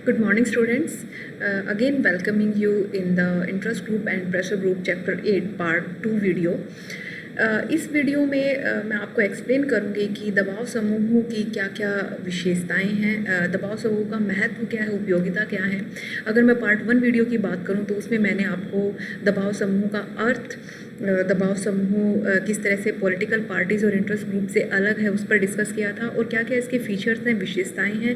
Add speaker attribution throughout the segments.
Speaker 1: Good morning, students. Again, welcoming you in the interest group and pressure group chapter 8 part 2 video. इस video में मैं आपको explain करूँगी कि दबाव समूहों की क्या क्या विशेषताएं हैं, दबाव समूह का महत्व क्या है, उपयोगिता क्या है। अगर मैं पार्ट 1 वीडियो की बात करूँ तो उसमें मैंने आपको दबाव समूह का अर्थ, दबाव समूह किस तरह से पॉलिटिकल पार्टीज़ और इंटरेस्ट ग्रुप से अलग है उस पर डिस्कस किया था, और क्या क्या इसके फीचर्स हैं, विशेषताएं हैं,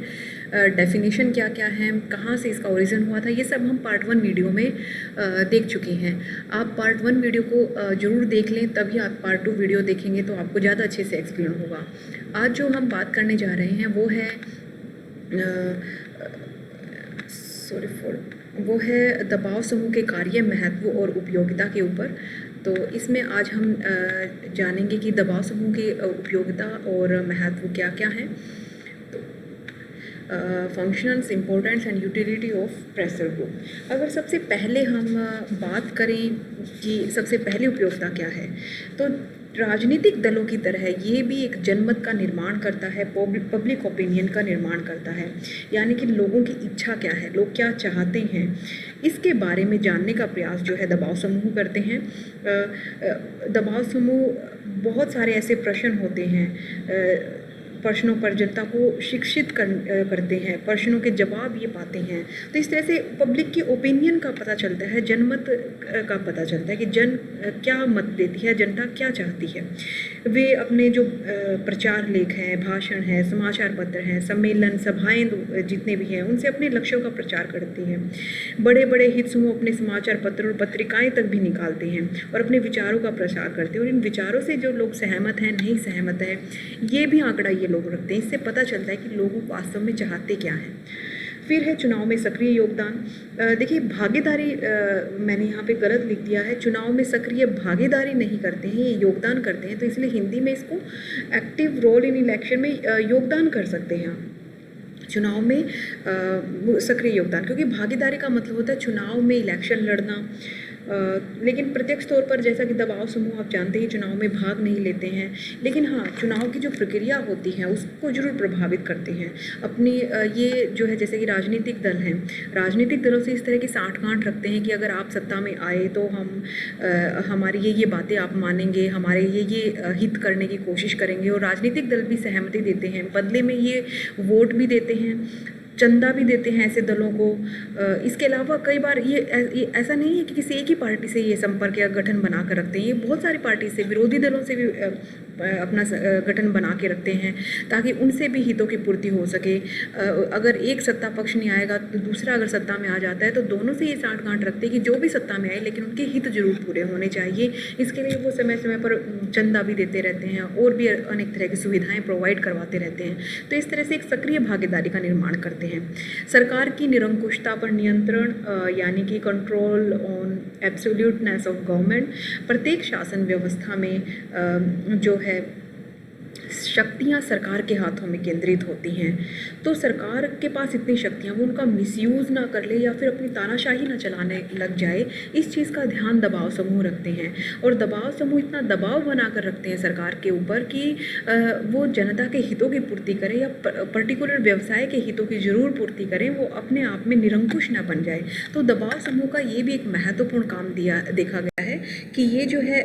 Speaker 1: डेफिनेशन क्या क्या है, कहाँ से इसका ओरिजिन हुआ था, ये सब हम पार्ट 1 वीडियो में देख चुके हैं। आप पार्ट 1 वीडियो को ज़रूर देख लें, तभी आप पार्ट 2 वीडियो देखेंगे तो आपको ज़्यादा अच्छे से एक्सप्लेन होगा। आज जो हम बात करने जा रहे हैं वो है दबाव समूह के कार्य, महत्व और उपयोगिता के ऊपर। तो इसमें आज हम जानेंगे कि दबाव समूह की उपयोगिता और महत्व क्या क्या हैं। Functions, importance and utility of pressure group. अगर सबसे पहले हम बात करें कि सबसे पहले उपयोगिता क्या है, तो राजनीतिक दलों की तरह ये भी एक जनमत का निर्माण करता है, पब्लिक ओपिनियन का निर्माण करता है, यानी कि लोगों की इच्छा क्या है, लोग क्या चाहते हैं, इसके बारे में जानने का प्रयास जो है दबाव समूह करते हैं। दबाव समूह बहुत सारे ऐसे प्रश्न होते हैं, प्रश्नों पर जनता को शिक्षित करते हैं, प्रश्नों के जवाब ये पाते हैं। तो इस तरह से पब्लिक की ओपिनियन का पता चलता है, जनमत का पता चलता है कि जन क्या मत देती है, जनता क्या चाहती है। वे अपने जो प्रचार लेख हैं, भाषण हैं, समाचार पत्र हैं, सम्मेलन, सभाएं जितने भी हैं, उनसे अपने लक्ष्यों का प्रचार करती हैं। बड़े बड़े हित समूह अपने समाचार पत्र और पत्रिकाएं तक भी निकालते हैं और अपने विचारों का प्रचार करते हैं, और इन विचारों से जो लोग सहमत हैं, नहीं सहमत है, ये भी आंकड़ा ये लोग रखते हैं। इससे पता चलता है कि लोग वास्तव में चाहते क्या हैं। फिर है चुनाव में सक्रिय योगदान। देखिए, भागीदारी मैंने यहाँ पे गलत लिख दिया है, चुनाव में सक्रिय भागीदारी नहीं करते हैं, ये योगदान करते हैं। तो इसलिए हिंदी में इसको एक्टिव रोल इन इलेक्शन में योगदान कर सकते हैं चुनाव में सक्रिय योगदान, क्योंकि भागीदारी का मतलब होता है चुनाव में इलेक्शन लड़ना। लेकिन प्रत्यक्ष तौर पर जैसा कि दबाव समूह आप जानते हैं चुनाव में भाग नहीं लेते हैं, लेकिन हाँ, चुनाव की जो प्रक्रिया होती है उसको जरूर प्रभावित करते हैं अपनी। ये जो है जैसे कि राजनीतिक दल हैं, राजनीतिक दलों से इस तरह की साठगांठ रखते हैं कि अगर आप सत्ता में आए तो हम हमारी ये बातें आप मानेंगे, हमारे ये हित करने की कोशिश करेंगे, और राजनीतिक दल भी सहमति देते हैं, बदले में ये वोट भी देते हैं, चंदा भी देते हैं ऐसे दलों को। इसके अलावा कई बार ये ऐसा नहीं है कि किसी एक ही पार्टी से ये संपर्क या गठन बना कर रखते हैं, ये बहुत सारी पार्टी से, विरोधी दलों से भी अपना गठन बना के रखते हैं ताकि उनसे भी हितों की पूर्ति हो सके। अगर एक सत्ता पक्ष नहीं आएगा तो दूसरा अगर सत्ता में आ जाता है तो दोनों से ये साठगांठ रखते हैं कि जो भी सत्ता में आए लेकिन उनके हित जरूर पूरे होने चाहिए। इसके लिए वो समय समय पर चंदा भी देते रहते हैं और भी अनेक तरह की सुविधाएँ प्रोवाइड करवाते रहते हैं। तो इस तरह से एक सक्रिय भागीदारी का निर्माण करते हैं। सरकार की निरंकुशता पर नियंत्रण, यानी कि control on absoluteness of government. प्रत्येक शासन व्यवस्था में जो है शक्तियाँ सरकार के हाथों में केंद्रित होती हैं, तो सरकार के पास इतनी शक्तियाँ, वो उनका मिसयूज़ ना कर ले या फिर अपनी तानाशाही ना चलाने लग जाए, इस चीज़ का ध्यान दबाव समूह रखते हैं। और दबाव समूह इतना दबाव बनाकर रखते हैं सरकार के ऊपर कि वो जनता के हितों की पूर्ति करें या पर्टिकुलर व्यवसाय के हितों की ज़रूर पूर्ति करें, वो अपने आप में निरंकुश ना बन जाए। तो दबाव समूह का ये भी एक महत्वपूर्ण काम देखा गया है कि ये जो है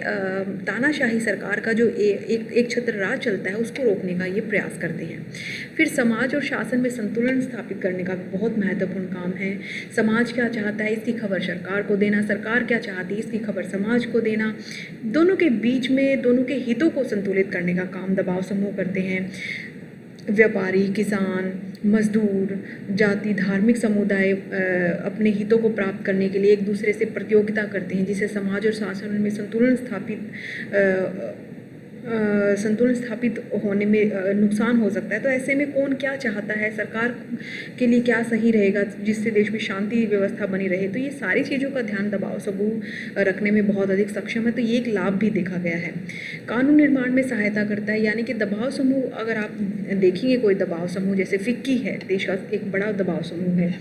Speaker 1: तानाशाही सरकार का जो एक छत्र राज चलता है उसको रोकने का ये प्रयास करते हैं। फिर समाज और शासन में संतुलन स्थापित करने का बहुत महत्वपूर्ण काम है। समाज क्या चाहता है इसकी खबर सरकार को देना, सरकार क्या चाहती है इसकी खबर समाज को देना, दोनों के बीच में दोनों के हितों को संतुलित करने का काम दबाव समूह करते हैं। व्यापारी, किसान, मजदूर, जाति, धार्मिक समुदाय अपने हितों को प्राप्त करने के लिए एक दूसरे से प्रतियोगिता करते हैं, जिससे समाज और शासन में संतुलन स्थापित होने में नुकसान हो सकता है। तो ऐसे में कौन क्या चाहता है, सरकार के लिए क्या सही रहेगा जिससे देश में शांति व्यवस्था बनी रहे, तो ये सारी चीज़ों का ध्यान दबाव समूह रखने में बहुत अधिक सक्षम है। तो ये एक लाभ भी देखा गया है। कानून निर्माण में सहायता करता है, यानी कि दबाव समूह, अगर आप देखेंगे कोई दबाव समूह जैसे फिक्की है, देश का एक बड़ा दबाव समूह है,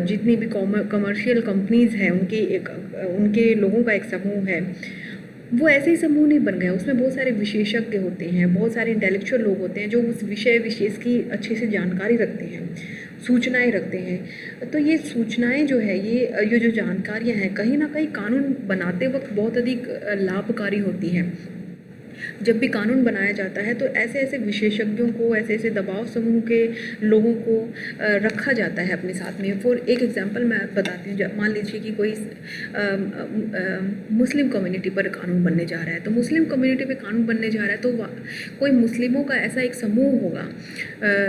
Speaker 1: जितनी भी कमर्शियल कंपनीज़ हैं उनके लोगों का एक समूह है, वो ऐसे ही समूह नहीं बन गया, उसमें बहुत सारे विशेषज्ञ होते हैं, बहुत सारे इंटेलेक्चुअल लोग होते हैं जो उस विषय विशेष की अच्छे से जानकारी रखते हैं, सूचनाएं रखते हैं। तो ये सूचनाएं जो है, ये जो जानकारियां हैं, कहीं ना कहीं कानून बनाते वक्त बहुत अधिक लाभकारी होती हैं। जब भी कानून बनाया जाता है तो ऐसे ऐसे विशेषज्ञों को, ऐसे ऐसे दबाव समूह के लोगों को रखा जाता है अपने साथ में। फॉर एक एग्जांपल मैं बताती हूँ, मान लीजिए कि कोई मुस्लिम कम्युनिटी पर कानून बनने जा रहा है, तो मुस्लिम कम्युनिटी पे कानून बनने जा रहा है तो कोई मुस्लिमों का ऐसा एक समूह होगा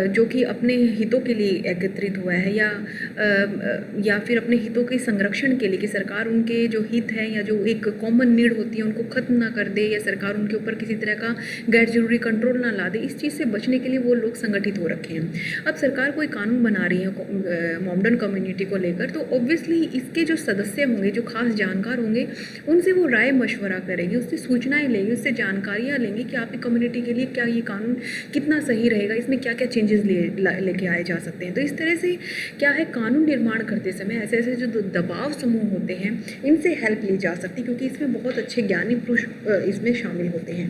Speaker 1: जो कि अपने हितों के लिए एकत्रित हुआ है, या फिर अपने हितों के संरक्षण के लिए, कि सरकार उनके जो हित है या जो एक कॉमन नीड होती है उनको ख़त्म ना कर दे, या सरकार उनके ऊपर किसी तरह का गैर जरूरी कंट्रोल ना ला दे, इस चीज़ से बचने के लिए वो लोग संगठित हो रखे हैं। अब सरकार कोई कानून बना रही है मोमडन कम्युनिटी को लेकर, तो ऑब्वियसली इसके जो सदस्य होंगे, जो खास जानकार होंगे, उनसे वो राय मशवरा करेंगे, उससे सूचनाएं लेंगे, उससे जानकारियाँ लेंगे कि आपकी कम्युनिटी के लिए क्या ये कानून कितना सही रहेगा, इसमें क्या क्या चेंजेस लेके आए जा सकते हैं। तो इस तरह से क्या है, कानून निर्माण करते समय ऐसे ऐसे जो दबाव समूह होते हैं, इनसे हेल्प ली जा सकती है, क्योंकि इसमें बहुत अच्छे ज्ञानी पुरुष इसमें शामिल होते हैं।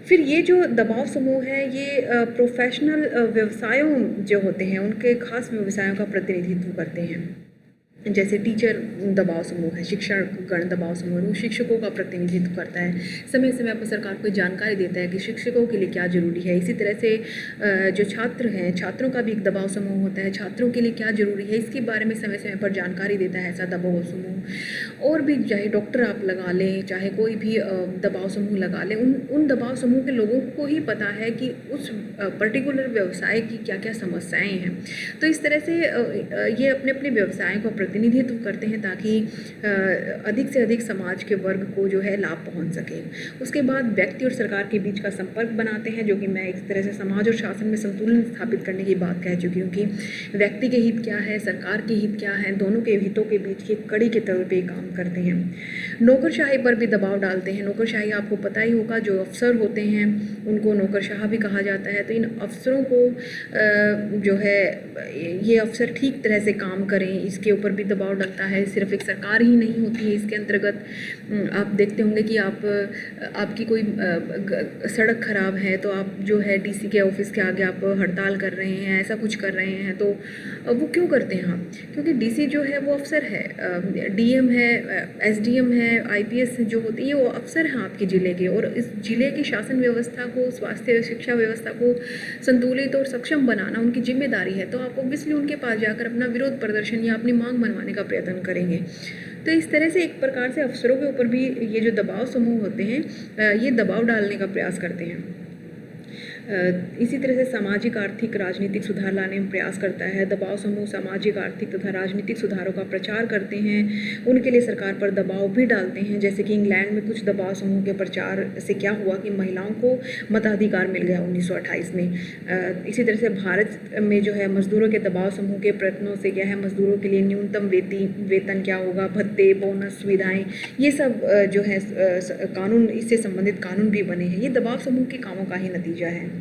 Speaker 1: फिर ये जो दबाव समूह है, ये प्रोफेशनल व्यवसायों जो होते हैं, उनके खास व्यवसायों का प्रतिनिधित्व करते हैं। जैसे टीचर दबाव समूह है, शिक्षण दबाव समूह है, वो शिक्षकों का प्रतिनिधित्व करता है, समय समय पर सरकार को जानकारी देता है कि शिक्षकों के लिए क्या ज़रूरी है। इसी तरह से जो छात्र हैं, छात्रों का भी एक दबाव समूह होता है, छात्रों के लिए क्या ज़रूरी है इसके बारे में समय समय पर जानकारी देता है ऐसा दबाव समूह। और भी चाहे डॉक्टर आप लगा लें, चाहे कोई भी दबाव समूह लगा लें, उन दबाव समूह के लोगों को ही पता है कि उस पर्टिकुलर व्यवसाय की क्या क्या समस्याएँ हैं। तो इस तरह से ये अपने अपने व्यवसाय को प्रतिनिधित्व करते हैं ताकि अधिक से अधिक समाज के वर्ग को जो है लाभ पहुंच सके। उसके बाद व्यक्ति और सरकार के बीच का संपर्क बनाते हैं, जो कि मैं एक तरह से समाज और शासन में संतुलन स्थापित करने की बात कह चुकी हूँ कि व्यक्ति के हित क्या है, सरकार के हित क्या है, दोनों के हितों के बीच की कड़ी के तौर पर काम करते हैं। नौकरशाही पर भी दबाव डालते हैं। नौकरशाही आपको पता ही होगा, जो अफसर होते हैं उनको नौकरशाह भी कहा जाता है। तो इन अफसरों को जो है, ये अफसर ठीक तरह से काम करें, इसके ऊपर भी दबाव डलता है। सिर्फ एक सरकार ही नहीं होती है इसके अंतर्गत। आप देखते होंगे कि आपकी कोई सड़क ख़राब है तो आप जो है डीसी के ऑफिस के आगे आप हड़ताल कर रहे हैं, ऐसा कुछ कर रहे हैं, तो वो क्यों करते हैं आप? क्योंकि डीसी जो है वो अफसर है, डीएम है, एसडीएम है, आईपीएस जो होती है वो अफसर हैं आपके ज़िले के, और इस ज़िले की शासन व्यवस्था को, स्वास्थ्य शिक्षा व्यवस्था को संतुलित और सक्षम बनाना उनकी जिम्मेदारी है। तो आप ऑब्वियसली उनके पास जाकर अपना विरोध प्रदर्शन या अपनी मांग मनवाने का प्रयत्न करेंगे। तो इस तरह से एक प्रकार से अफसरों के ऊपर भी ये जो दबाव समूह होते हैं, ये दबाव डालने का प्रयास करते हैं। इसी तरह से सामाजिक, आर्थिक, राजनीतिक सुधार लाने में प्रयास करता है। दबाव समूह सामाजिक, आर्थिक तथा राजनीतिक सुधारों का प्रचार करते हैं, उनके लिए सरकार पर दबाव भी डालते हैं। जैसे कि इंग्लैंड में कुछ दबाव समूह के प्रचार से क्या हुआ कि महिलाओं को मताधिकार मिल गया 1928 में। इसी तरह से भारत में जो है मजदूरों के दबाव समूह के प्रयत्नों से क्या है, मजदूरों के लिए न्यूनतम वेतन क्या होगा, भत्ते, बोनस, सुविधाएँ, ये सब जो है कानून, इससे संबंधित कानून भी बने हैं। ये दबाव समूह के कामों का ही नतीजा है।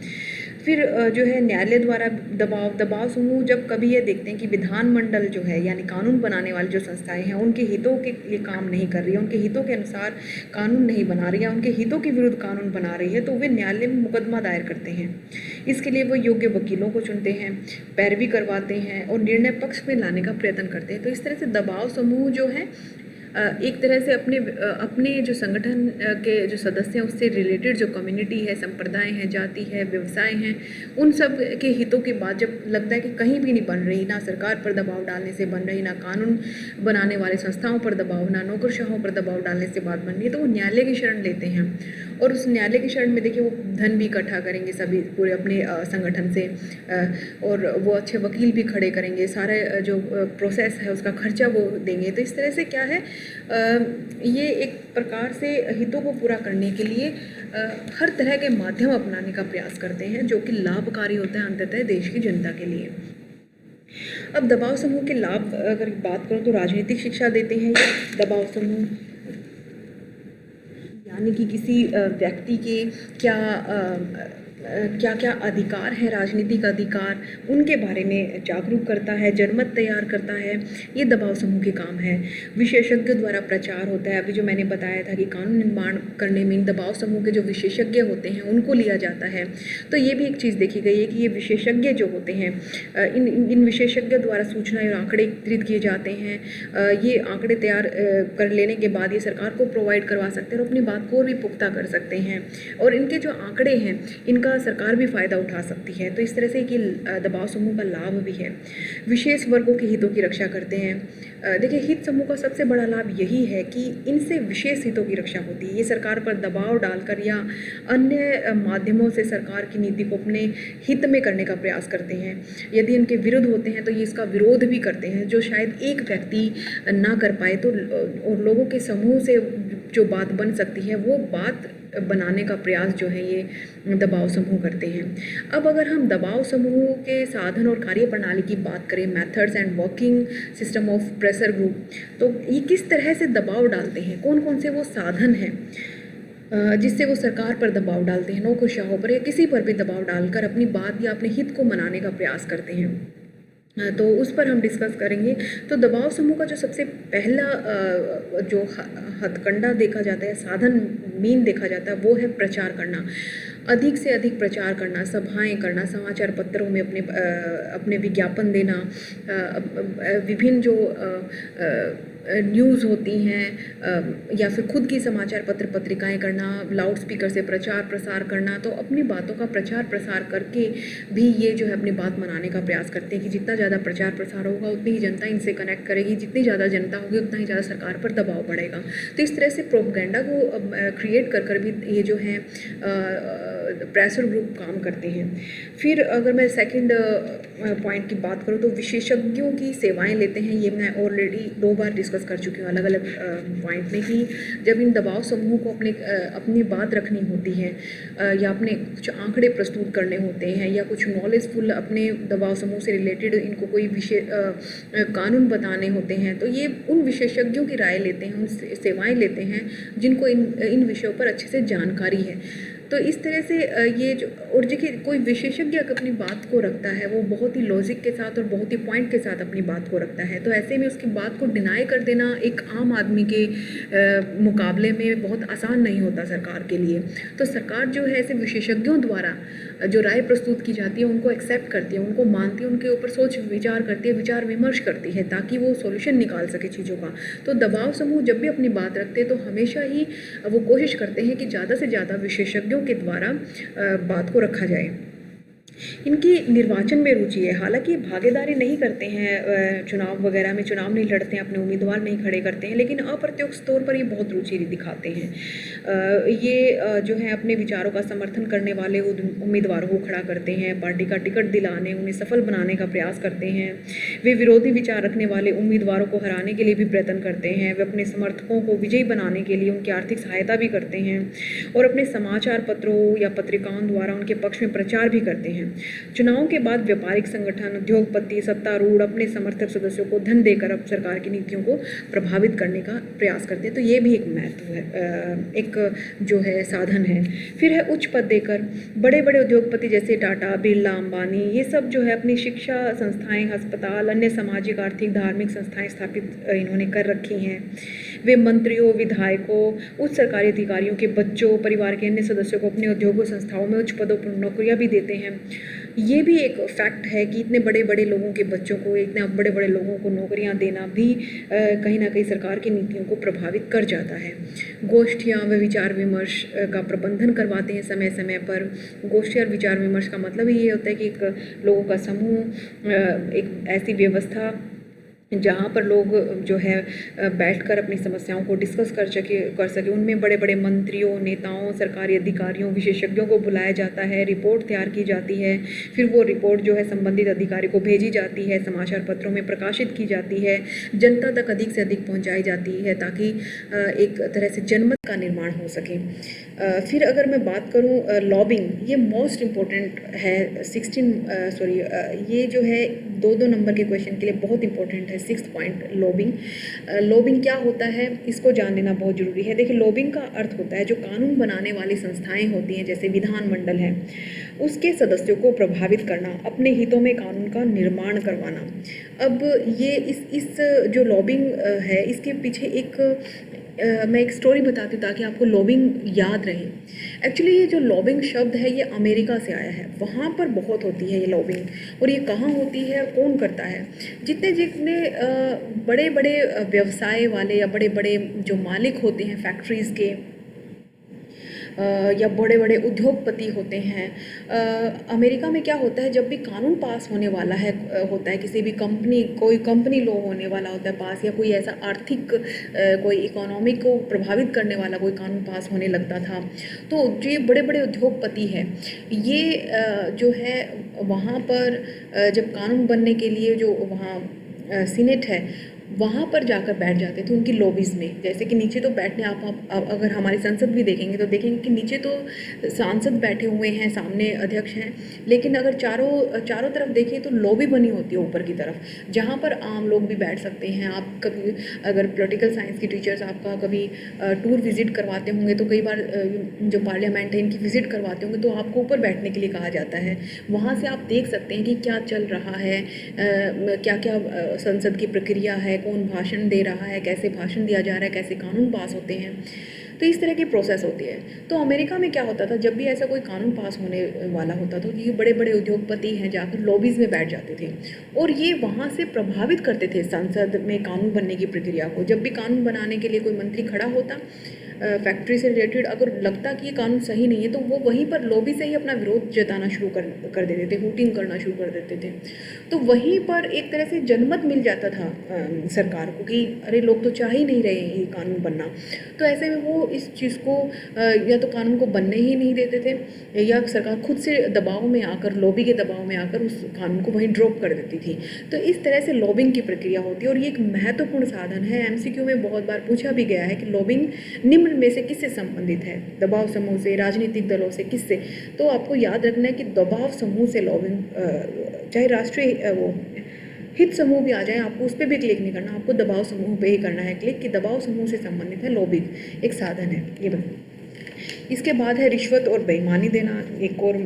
Speaker 1: फिर जो है न्यायालय द्वारा दबाव समूह जब कभी ये देखते हैं कि विधानमंडल जो है, यानी कानून बनाने वाली जो संस्थाएं हैं, उनके हितों के लिए काम नहीं कर रही है, उनके हितों के अनुसार कानून नहीं बना रही है, उनके हितों के विरुद्ध कानून बना रही है, तो वे न्यायालय में मुकदमा दायर करते हैं। इसके लिए वो योग्य वकीलों को चुनते हैं, पैरवी करवाते हैं और निर्णय पक्ष में लाने का प्रयत्न करते हैं। तो इस तरह से दबाव समूह जो है एक तरह से अपने जो संगठन के जो सदस्य हैं उससे रिलेटेड जो कम्युनिटी है, संप्रदाय है, जाति है, व्यवसाय हैं, उन सब के हितों की बात जब लगता है कि कहीं भी नहीं बन रही, ना सरकार पर दबाव डालने से बन रही, ना कानून बनाने वाले संस्थाओं पर दबाव, ना नौकरशाहों पर दबाव डालने से बात बन रही है, तो वो न्यायालय की शरण लेते हैं। और उस न्यायालय की शरण में देखिए वो धन भी इकट्ठा करेंगे सभी पूरे अपने संगठन से, और वो अच्छे वकील भी खड़े करेंगे, सारे जो प्रोसेस है उसका खर्चा वो देंगे। तो इस तरह से क्या है, ये एक प्रकार से हितों को पूरा करने के लिए हर तरह के माध्यम अपनाने का प्रयास करते हैं, जो कि लाभकारी होता है अंततः देश की जनता के लिए। अब दबाव समूह के लाभ अगर बात करूँ तो राजनीतिक शिक्षा देते हैं दबाव समूह, यानी कि किसी व्यक्ति के क्या क्या-क्या अधिकार हैं, राजनीतिक अधिकार, उनके बारे में जागरूक करता है, जनमत तैयार करता है, ये दबाव समूह के काम है। विशेषज्ञों द्वारा प्रचार होता है, अभी जो मैंने बताया था कि कानून निर्माण करने में इन दबाव समूह के जो विशेषज्ञ होते हैं, उनको लिया जाता है। तो ये भी एक चीज़ देखी गई है कि ये विशेषज्ञ जो होते हैं, इन इन विशेषज्ञों द्वारा सूचनाएँ और आंकड़े एकत्रित किए जाते हैं। ये आंकड़े तैयार कर लेने के बाद ये सरकार को प्रोवाइड करवा सकते हैं और अपनी बात को और भी पुख्ता कर सकते हैं। और इनके जो आंकड़े हैं, इनका सरकार भी फ़ायदा उठा सकती है। तो इस तरह से कि दबाव समूह का लाभ भी है। विशेष वर्गों के हितों की रक्षा करते हैं। देखिए, हित समूह का सबसे बड़ा लाभ यही है कि इनसे विशेष हितों की रक्षा होती है। ये सरकार पर दबाव डालकर या अन्य माध्यमों से सरकार की नीति को अपने हित में करने का प्रयास करते हैं। यदि इनके विरुद्ध होते हैं तो ये इसका विरोध भी करते हैं, जो शायद एक व्यक्ति ना कर पाए तो और लोगों के समूह से जो बात बन सकती है, वो बात बनाने का प्रयास जो है ये दबाव समूह करते हैं। अब अगर हम दबाव समूह के साधन और कार्यप्रणाली की बात करें, methods and working system of pressure group, तो ये किस तरह से दबाव डालते हैं, कौन कौन से वो साधन हैं जिससे वो सरकार पर दबाव डालते हैं, नौकरशाहों पर या किसी पर भी दबाव डालकर अपनी बात या अपने हित को मनाने का प्रयास करते हैं। तो उस पर हम डिस्कस करेंगे। तो दबाव समूह का जो सबसे पहला जो हथकंडा देखा जाता है, साधन मेन देखा जाता है, वो है प्रचार करना। अधिक से अधिक प्रचार करना, सभाएं करना, समाचार पत्रों में अपने विज्ञापन देना, विभिन्न जो न्यूज़ होती हैं या फिर खुद की समाचार पत्र पत्रिकाएं करना, लाउड स्पीकर से प्रचार प्रसार करना। तो अपनी बातों का प्रचार प्रसार करके भी ये जो है अपनी बात मनाने का प्रयास करते हैं कि जितना ज़्यादा प्रचार प्रसार होगा उतनी ही जनता इनसे कनेक्ट करेगी, जितनी ज़्यादा जनता होगी उतना ही ज़्यादा सरकार पर दबाव बढ़ेगा। तो इस तरह से प्रोपेगेंडा को क्रिएट कर कर भी ये जो है प्रेशर ग्रुप काम करते हैं। फिर अगर मैं सेकंड पॉइंट की बात करूँ तो विशेषज्ञों की सेवाएं लेते हैं। ये मैं ऑलरेडी 2 बार डिस्कस कर चुकी हूँ अलग अलग पॉइंट में कि जब इन दबाव समूह को अपनी बात रखनी होती है या अपने कुछ आंकड़े प्रस्तुत करने होते हैं या कुछ नॉलेजफुल अपने दबाव समूह से रिलेटेड इनको कोई कानून बताने होते हैं, तो ये उन विशेषज्ञों की राय लेते हैं, उन सेवाएं लेते हैं जिनको इन विषयों पर अच्छे से जानकारी है। तो इस तरह से ये जो और देखिए, कोई विशेषज्ञ अपनी बात को रखता है, वो बहुत ही लॉजिक के साथ और बहुत ही पॉइंट के साथ अपनी बात को रखता है, तो ऐसे में उसकी बात को डिनाई कर देना एक आम आदमी के मुकाबले में बहुत आसान नहीं होता सरकार के लिए। तो सरकार जो है ऐसे विशेषज्ञों द्वारा जो राय प्रस्तुत की जाती है उनको एक्सेप्ट करती है, उनको मानती है, उनके ऊपर सोच विचार करती है, विचार विमर्श करती है ताकि वो सॉल्यूशन निकाल सके चीज़ों का। तो दबाव समूह जब भी अपनी बात रखते हैं तो हमेशा ही वो कोशिश करते हैं कि ज़्यादा से ज़्यादा विशेषज्ञों के द्वारा बात को रखा जाए। इनकी निर्वाचन में रुचि है, हालांकि भागीदारी नहीं करते हैं चुनाव वगैरह में, चुनाव नहीं लड़ते हैं, अपने उम्मीदवार नहीं खड़े करते हैं, लेकिन अप्रत्यक्ष तौर पर ये बहुत रुचि दिखाते हैं। ये जो है अपने विचारों का समर्थन करने वाले उम्मीदवारों को खड़ा करते हैं, पार्टी का टिकट दिलाने, उन्हें सफल बनाने का प्रयास करते हैं। वे विरोधी विचार रखने वाले उम्मीदवारों को हराने के लिए भी प्रयत्न करते हैं। वे अपने समर्थकों को विजयी बनाने के लिए उनकी आर्थिक सहायता भी करते हैं और अपने समाचार पत्रों या पत्रिकाओं द्वारा उनके पक्ष में प्रचार भी करते हैं। चुनाव के बाद व्यापारिक संगठन, उद्योगपति, सत्तारूढ़ अपने समर्थक सदस्यों को धन देकर अब सरकार की नीतियों को प्रभावित करने का प्रयास करते हैं। तो ये भी एक महत्व है, एक जो है साधन है। फिर है उच्च पद देकर, बड़े बड़े उद्योगपति जैसे टाटा, बिरला, अंबानी, ये सब जो है अपनी शिक्षा संस्थाएं, अस्पताल, अन्य सामाजिक, आर्थिक, धार्मिक संस्थाएं स्थापित इन्होंने कर रखी हैं। वे मंत्रियों, विधायकों, उच्च सरकारी अधिकारियों के बच्चों, परिवार के अन्य सदस्यों को अपने उद्योगों, संस्थाओं में उच्च पदों पर नौकरियां भी देते हैं। ये भी एक फैक्ट है कि इतने बड़े बड़े लोगों के बच्चों को, इतने बड़े बड़े लोगों को नौकरियां देना भी कहीं ना कहीं सरकार की नीतियों को प्रभावित कर जाता है। गोष्ठियां व विचार विमर्श का प्रबंधन करवाते हैं समय समय पर। गोष्ठी और विचार विमर्श का मतलब ही ये होता है कि एक लोगों का समूह, एक ऐसी व्यवस्था जहाँ पर लोग जो है बैठकर अपनी समस्याओं को डिस्कस कर सके। उनमें बड़े बड़े मंत्रियों, नेताओं, सरकारी अधिकारियों, विशेषज्ञों को बुलाया जाता है, रिपोर्ट तैयार की जाती है, फिर वो रिपोर्ट जो है संबंधित अधिकारी को भेजी जाती है, समाचार पत्रों में प्रकाशित की जाती है, जनता तक अधिक से अधिक पहुँचाई जाती है ताकि एक तरह से जनमत का निर्माण हो सके। फिर अगर मैं बात करूँ लॉबिंग, ये मोस्ट इम्पोर्टेंट है। ये जो है 2-2 नंबर के क्वेश्चन के लिए बहुत इंपॉर्टेंट है। Sixth point, lobbying. लॉबिंग क्या होता है, इसको जान लेना बहुत ज़रूरी है। देखिए, लॉबिंग का अर्थ होता है जो कानून बनाने वाली संस्थाएं होती हैं, जैसे विधानमंडल है, उसके सदस्यों को प्रभावित करना, अपने हितों में कानून का निर्माण करवाना। अब ये इस जो लॉबिंग है, इसके पीछे मैं एक स्टोरी बताती हूँ ताकि आपको लॉबिंग याद रहे। एक्चुअली ये जो लॉबिंग शब्द है ये अमेरिका से आया है, वहाँ पर बहुत होती है ये लॉबिंग। और ये कहाँ होती है, कौन करता है? जितने जितने बड़े बड़े व्यवसाय वाले या बड़े बड़े जो मालिक होते हैं फैक्ट्रीज़ के, या बड़े बड़े उद्योगपति होते हैं, अमेरिका में क्या होता है, जब भी कानून पास होने वाला है होता है, किसी भी कोई कंपनी लॉ होने वाला होता है पास, या कोई ऐसा आर्थिक कोई इकोनॉमी को प्रभावित करने वाला कोई कानून पास होने लगता था, तो जो ये बड़े बड़े उद्योगपति हैं, ये जो है वहाँ पर जब कानून बनने के लिए जो वहाँ सीनेट है, वहाँ पर जाकर बैठ जाते थे उनकी लॉबीज़ में। जैसे कि नीचे तो बैठने आप अगर हमारी संसद भी देखेंगे तो देखेंगे कि नीचे तो सांसद बैठे हुए हैं, सामने अध्यक्ष हैं, लेकिन अगर चारों तरफ देखें तो लॉबी बनी होती है ऊपर की तरफ, जहाँ पर आम लोग भी बैठ सकते हैं। आप कभी अगर पॉलिटिकल साइंस की टीचर्स आपका कभी टूर विज़िट करवाते होंगे तो कई बार जो पार्लियामेंट है इनकी विज़िट करवाते होंगे तो आपको ऊपर बैठने के लिए कहा जाता है। वहाँ से आप देख सकते हैं कि क्या चल रहा है, क्या क्या संसद की प्रक्रिया है, कौन भाषण दे रहा है, कैसे भाषण दिया जा रहा है, कैसे कानून पास होते हैं। तो इस तरह की प्रोसेस होती है। तो अमेरिका में क्या होता था, जब भी ऐसा कोई कानून पास होने वाला होता तो ये बड़े बड़े उद्योगपति हैं जाकर लॉबीज़ में बैठ जाते थे और ये वहाँ से प्रभावित करते थे संसद में कानून बनने की प्रक्रिया को। जब भी कानून बनाने के लिए कोई मंत्री खड़ा होता फैक्ट्री से रिलेटेड, अगर लगता कि ये कानून सही नहीं है तो वो वहीं पर लॉबी से ही अपना विरोध जताना शुरू कर देते थे, हूटिंग करना शुरू कर देते थे। तो वहीं पर एक तरह से जनमत मिल जाता था सरकार को कि अरे लोग तो चाह ही नहीं रहे ये कानून बनना। तो ऐसे में वो इस चीज़ को या तो कानून को बनने ही नहीं देते थे, या सरकार खुद से दबाव में आकर, लॉबी के दबाव में आकर उस कानून को वहीं ड्रॉप कर देती थी। तो इस तरह से लॉबिंग की प्रक्रिया होती है और ये एक महत्वपूर्ण साधन है। एमसीक्यू में बहुत बार पूछा भी गया है कि लॉबिंग निम्न में से किससे संबंधित है, दबाव समूह से, राजनीतिक दलों से, किससे? तो आपको याद रखना है कि दबाव समूह से लॉबिंग, चाहे राष्ट्रीय वो हित समूह भी आ जाए, आपको उस पर भी क्लिक नहीं करना, आपको दबाव समूह पे ही करना है क्लिक कि दबाव समूह से संबंधित है लॉबिंग, एक साधन है ये बता। इसके बाद है रिश्वत और बेईमानी देना, एक और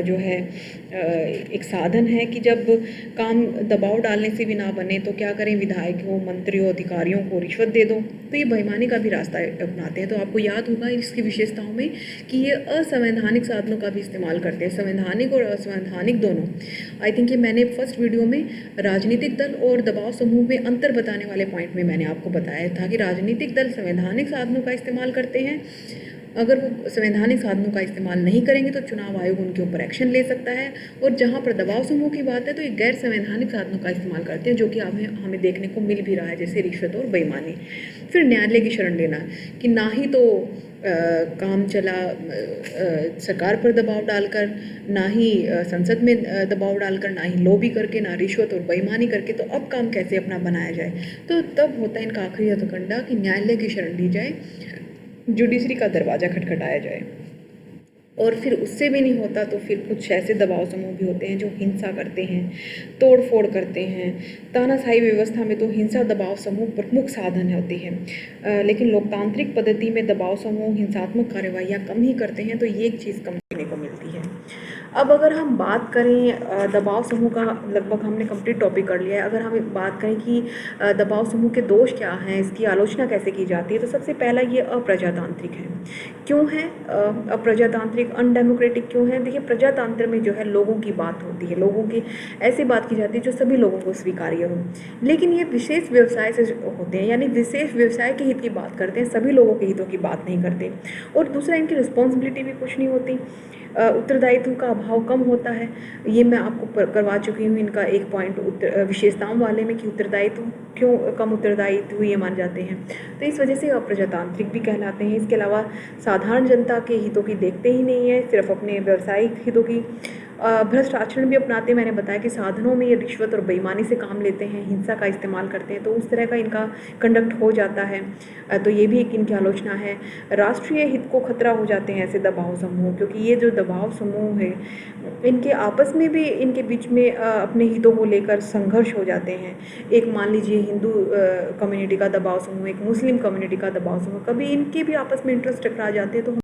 Speaker 1: जो है एक साधन है कि जब काम दबाव डालने से भी ना बने तो क्या करें, विधायकों, मंत्रियों, अधिकारियों को रिश्वत दे दो, तो ये बेईमानी का भी रास्ता अपनाते हैं। तो आपको याद होगा इसकी विशेषताओं में कि ये असंवैधानिक साधनों का भी इस्तेमाल करते हैं, संवैधानिक और असंवैधानिक दोनों। आई थिंक ये मैंने फर्स्ट वीडियो में राजनीतिक दल और दबाव समूह में अंतर बताने वाले पॉइंट में मैंने आपको बताया था कि राजनीतिक दल संवैधानिक साधनों का इस्तेमाल करते हैं। अगर वो संवैधानिक साधनों का इस्तेमाल नहीं करेंगे तो चुनाव आयोग उनके ऊपर एक्शन ले सकता है। और जहाँ पर दबाव समूह की बात है तो ये गैर संवैधानिक साधनों का इस्तेमाल करते हैं, जो कि हमें देखने को मिल भी रहा है, जैसे रिश्वत और बेईमानी। फिर न्यायालय की शरण लेना कि ना ही तो काम चला सरकार पर दबाव डालकर, ना ही संसद में दबाव डालकर, ना ही लॉबी करके, ना रिश्वत और बेईमानी करके, तो अब काम कैसे अपना बनाया जाए? तो तब होता है इनका आखिरी हथकंडा कि न्यायालय की शरण ली जाए, जुडिशरी का दरवाज़ा खटखटाया जाए। और फिर उससे भी नहीं होता तो फिर कुछ ऐसे दबाव समूह भी होते हैं जो हिंसा करते हैं, तोड़ फोड़ करते हैं। तानाशाही व्यवस्था में तो हिंसा दबाव समूह प्रमुख साधन होती है, लेकिन लोकतांत्रिक पद्धति में दबाव समूह हिंसात्मक कार्रवाइयाँ कम ही करते हैं, तो ये एक चीज़ कम देखने को मिलती है। अब अगर हम बात करें दबाव समूह का, लगभग हमने कंप्लीट टॉपिक कर लिया है। अगर हम बात करें कि दबाव समूह के दोष क्या हैं, इसकी आलोचना कैसे की जाती है, तो सबसे पहला ये अप्रजातांत्रिक है। क्यों है अप्रजातांत्रिक, अनडेमोक्रेटिक क्यों है? देखिए, प्रजातंत्र में जो है लोगों की बात होती है, लोगों की ऐसी बात की जाती है जो सभी लोगों को स्वीकार्य हो, लेकिन ये विशेष व्यवसाय से होते हैं, यानी विशेष व्यवसाय के हित की बात करते हैं, सभी लोगों के हितों की बात नहीं करते। और दूसरा, इनकी रिस्पॉन्सिबिलिटी भी कुछ नहीं होती, उत्तरदायित्व का अभाव कम होता है। ये मैं आपको करवा चुकी हूँ इनका एक पॉइंट विशेषताओं वाले में कि उत्तरदायित्व क्यों कम उत्तरदायित्व ये मान जाते हैं, तो इस वजह से अप्रजातांत्रिक भी कहलाते हैं। इसके अलावा साधारण जनता के हितों की देखते ही नहीं है, सिर्फ अपने व्यावसायिक हितों की। भ्रष्ट आचरण भी अपनाते हैं। मैंने बताया कि साधनों में ये रिश्वत और बेईमानी से काम लेते हैं, हिंसा का इस्तेमाल करते हैं, तो उस तरह का इनका कंडक्ट हो जाता है। तो ये भी एक इनकी आलोचना है। राष्ट्रीय हित को खतरा हो जाते हैं ऐसे दबाव समूह, क्योंकि ये जो दबाव समूह है इनके आपस में भी इनके बीच में अपने हितों को लेकर संघर्ष हो जाते हैं। एक मान लीजिए हिंदू कम्युनिटी का दबाव समूह, एक मुस्लिम कम्युनिटी का दबाव समूह, कभी इनके भी आपस में इंटरेस्ट टकरा जाते हैं, तो